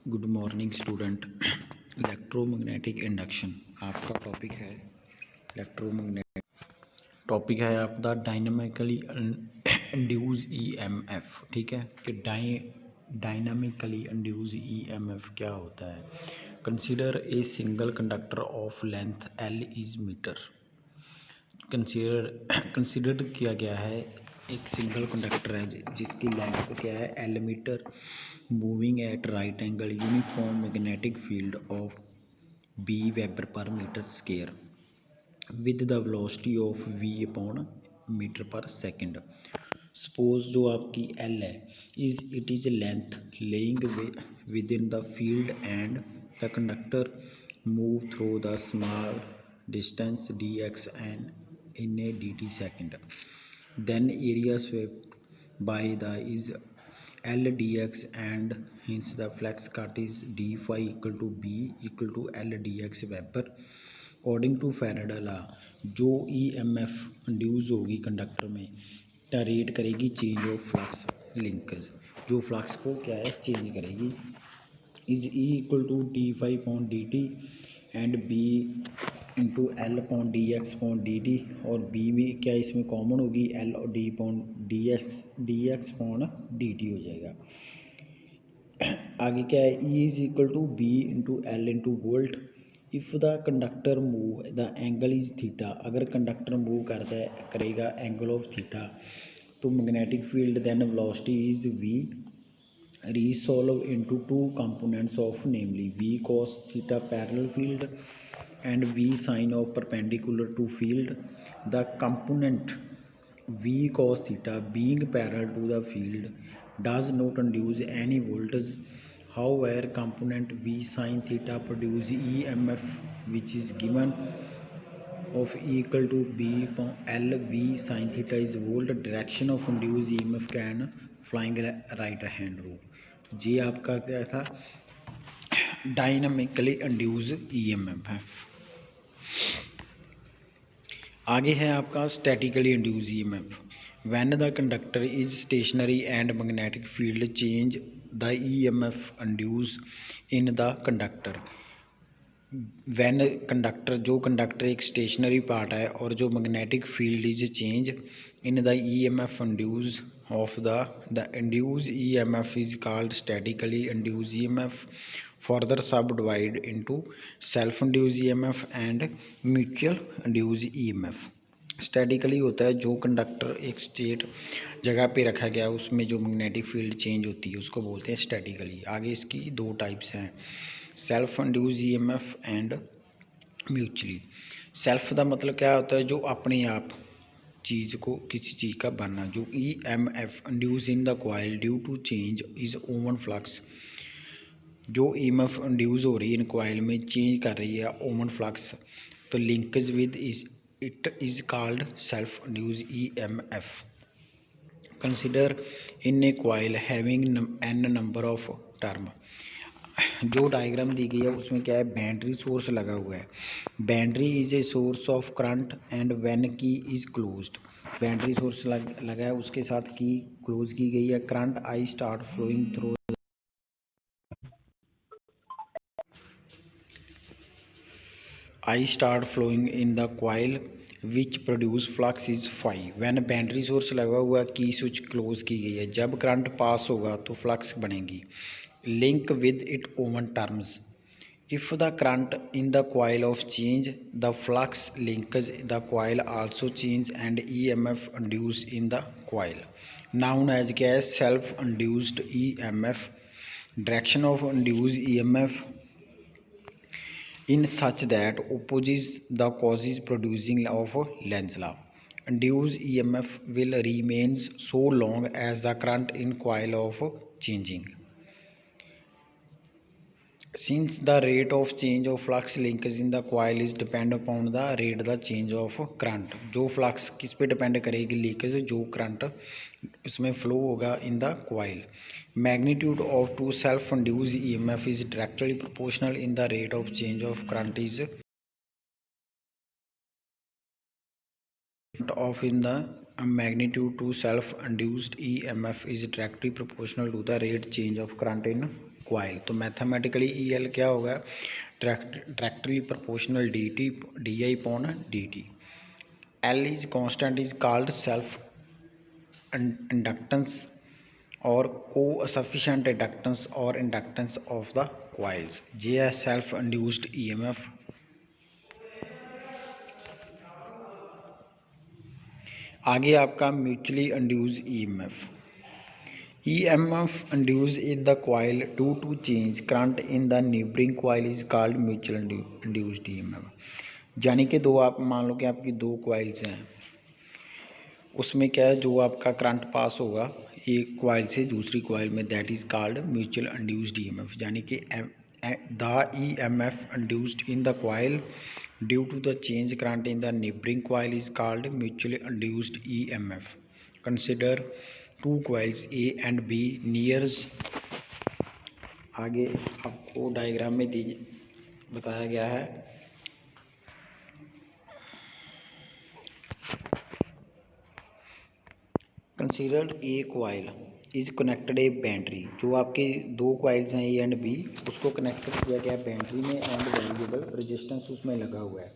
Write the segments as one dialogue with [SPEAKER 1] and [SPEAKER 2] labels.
[SPEAKER 1] Good morning student. Electromagnetic induction आपका topic है। Electromagnetic topic है आपका डायनामिकली इंड्यूस ईएमएफ। ठीक है कि डायनामिकली इंड्यूस ईएमएफ क्या होता है। Consider a single conductor of length L is metre. Consider किया गया है एक सिंगल कंडक्टर है जिसकी लेंथ क्या है L metre, moving at right angle, uniform magnetic field of B weber per metre square with the velocity of v upon metre per second. Suppose जो आपकी एल है it is length laying within the field and the conductor move through the small distance dx and in a dt second. Then area swept by the is L dx and hence the flux cut is d phi equal to b equal to L dx Weber. According to Faraday law जो EMF induce होगी conductor में क्या rate करेगी change of flux linkage, जो flux को क्या है change करेगी is E equal to D phi point D T and B into L point D X point D T, और बी भी क्या इसमें कॉमन होगी एल और D point D X point D T हो जाएगा। आगे क्या है E is equal to B into L into volt. If the conductor move the angle is theta, अगर कंडक्टर मूव करता है करेगा एंगल ऑफ थीटा तो magnetic field then velocity is v resolve into two components of namely v cos theta parallel field and v sin of perpendicular to field. The component v cos theta being parallel to the field does not induce any voltage. However, component v sin theta produce EMF which is given of E equal to B L V sin theta is volt. Direction of induced EMF can flying right hand rule. ये आपका क्या था dynamically induce EMF है। आगे है आपका statically induce EMF। When the conductor is stationary and magnetic field change the EMF induce in the conductor. When conductor जो conductor एक स्टेशनरी पार्ट है और जो magnetic field is change in the EMF induce of the induce EMF is called statically induce EMF। Further subdivide into self induce EMF and mutual induce EMF। Statically होता है जो conductor एक state जगह पे रखा गया उसमें जो मैग्नेटिक फील्ड चेंज होती है उसको बोलते हैं स्टैटिकली। आगे इसकी दो टाइप्स हैं self induce EMF and mutually. Self का मतलब क्या होता है जो अपने आप चीज़ को किसी चीज़ का बनना, जो EMF induce in the coil due to change is own flux. जो EMF इंड्यूस हो रही है इन कॉइल में चेंज कर रही है ओवन फ्लक्स तो linkage with it is called self induce EMF। Consider in A coil having n number of term. जो डायग्राम दी गई है उसमें क्या है बैटरी सोर्स लगा हुआ है। Battery is a source of current and when key is closed. Battery source लगा है उसके साथ की क्लोज की गई है। Current I start flowing through in the coil which produce flux is phi. When battery source लगा हुआ की स्विच क्लोज की गई है, जब करंट पास होगा तो फ्लक्स बनेगी। Link with it own terms. If the current in the coil of change the flux linkage the coil also change and EMF induce in the coil known as क्या है self induced EMF। Direction of induce EMF in such that opposes the causes producing of Lenz law. Induced EMF will remains so long as the current in coil of changing. Since the rate of change of flux linkage in the coil is depend upon the rate the change of current। जो flux किस पे depend करेगी leakage जो current उसमें flow होगा in the coil। Magnitude of two self-induced EMF is directly proportional in the rate of change of current is of in the magnitude to self-induced EMF is directly proportional to the rate change of current in coil. तो mathematically EL क्या होगा, directly proportional DI upon DT। L is constant is called self inductance और को sufficient inductance और inductance of the coils. ये है self induced EMF। आगे आपका mutually induce EMF। EMF induced in the coil due to change current in the neighboring coil is called mutual induced EMF। यानी कि दो, आप मान लो कि आपकी दो कॉइल्स हैं, उसमें क्या है, जो आपका करंट पास होगा एक कॉइल से दूसरी कॉइल में, that is called mutual induced EMF। यानी कि the EMF induced in the coil due to the change current in the neighbouring coil is called mutually induced EMF। Consider two coils A and B nears. आगे आपको diagram में बताया गया है। Consider a coil is connected a battery. जो आपके दो coils हैं A एंड B, उसको कनेक्ट किया गया बैटरी में एंड वेरिएबल रेजिस्टेंस उसमें लगा हुआ है।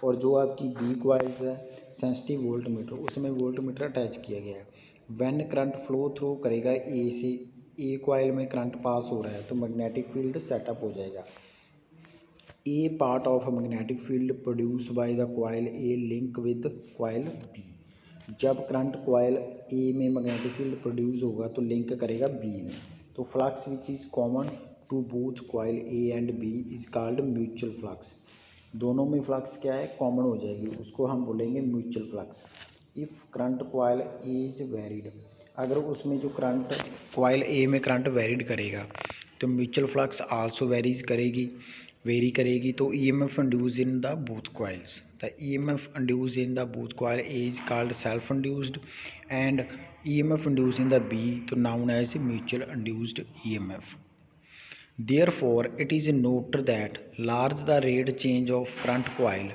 [SPEAKER 1] और जो आपकी B कॉइल्स है सेंसिटिव वोल्ट मीटर, उसमें वोल्ट मीटर अटैच किया गया है। व्हेन करंट फ्लो थ्रू करेगा A से, A कॉइल में करंट पास हो रहा है तो मैग्नेटिक फील्ड सेटअप हो जाएगा। A part of magnetic field produce by the coil A link with coil B। जब करंट कॉइल A में मैग्नेटिक फील्ड प्रोड्यूस होगा तो लिंक करेगा B में। तो flux which is common to both coil A and B is called mutual flux. दोनों में flux क्या है, कॉमन हो जाएगी, उसको हम बोलेंगे mutual flux. If current coil A is varied, अगर उसमें जो करंट कॉइल A में करंट वेरिड करेगा तो म्यूचुअल फ्लक्स आल्सो वेरी करेगी। तो EMF induce in the both coils, the EMF induce in the both coil A is called self induced and EMF induce in the B तो known as mutual induced EMF। Therefore, it is noted that large the rate change of current coil,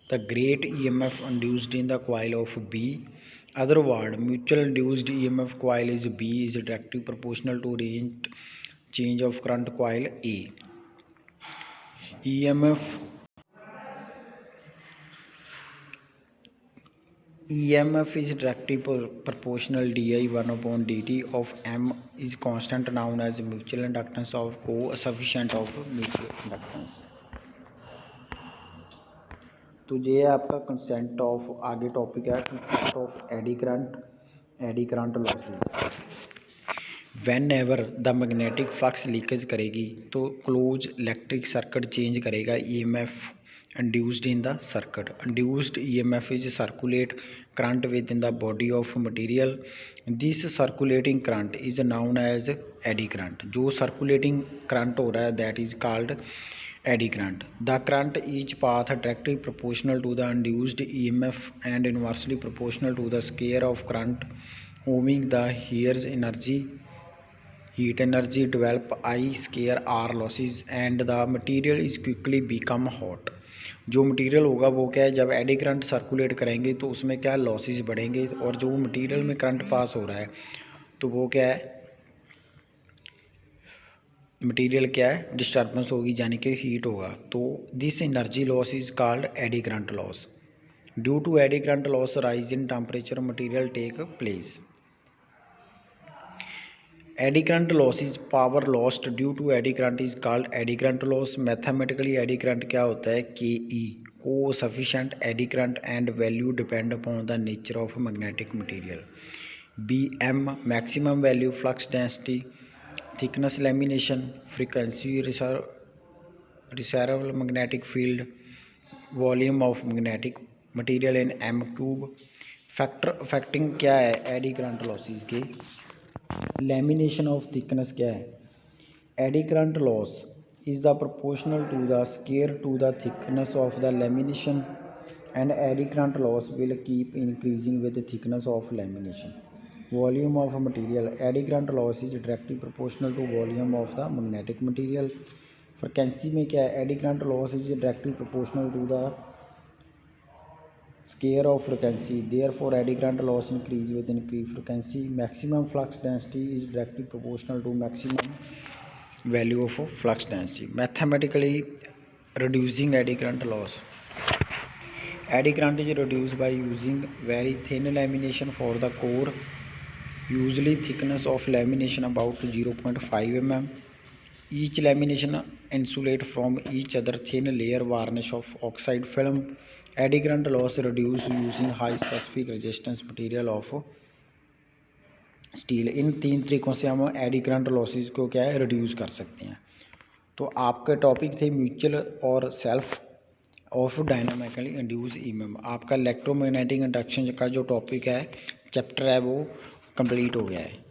[SPEAKER 1] the great EMF induced in the coil of B. Other word, mutual induced EMF coil is B is directly proportional to rate change of current coil A. EMF is directly proportional DI1 upon DT of M is constant known as mutual inductance of co-sufficient of mutual inductance। तो ये है आपका consent of, आगे topic है consent of AD current losses. When ever the magnetic flux leakage करेगी तो close electric circuit change करेगा EMF induced in the circuit। Induced EMF is circulate current within the body of material। This circulating current is known as eddy current। जो circulating current हो रहा है that is called eddy current। The current each path directly proportional to the induced EMF and inversely proportional to the square of current moving the here's energy heat energy develop I square R losses and the material is quickly become hot। जो material होगा वो क्या है, जब eddy current circulate करेंगे तो उसमें क्या लॉसेस बढ़ेंगे, और जो मटेरियल में करंट पास हो रहा है तो वो क्या है, मटेरियल क्या है, डिस्टर्बेंस होगी यानी कि हीट होगा। तो this energy loss is called eddy current loss. Due to eddy current loss rise in temperature material take place. Eddy current loss is power lost due to eddy current is called eddy current loss. Mathematically eddy current क्या होता है, KE को sufficient eddy current and value depend upon the nature of magnetic material. BM maximum value flux density, thickness lamination, frequency reversal magnetic field, volume of magnetic material in M3। Factor affecting क्या है eddy current losses के, lamination of thickness क्या है, eddy current loss is the proportional to the square to the thickness of the lamination and eddy current loss will keep increasing with thickness of lamination. Volume of material, eddy current loss is directly proportional to volume of the magnetic material. Frequency में क्या है, eddy current loss is directly proportional to the square of frequency, therefore eddy current loss increase with increased frequency। Maximum flux density is directly proportional to maximum value of flux density. Mathematically reducing eddy current loss. Eddy current is reduced by using very thin lamination for the core, usually thickness of lamination about 0.5 mm. Each lamination insulate from each other thin layer varnish of oxide film. Eddy current loss reduced using high specific resistance material of steel. इन 3 तरीक़ों से हम AD current losses को क्या है reduce कर सकते हैं. तो आपके टॉपिक थे म्यूचुअल और self of dynamically induce EMF. आपका इलेक्ट्रोमैग्नेटिक इंडक्शन का जो टॉपिक है चैप्टर है वो कंप्लीट हो गया है.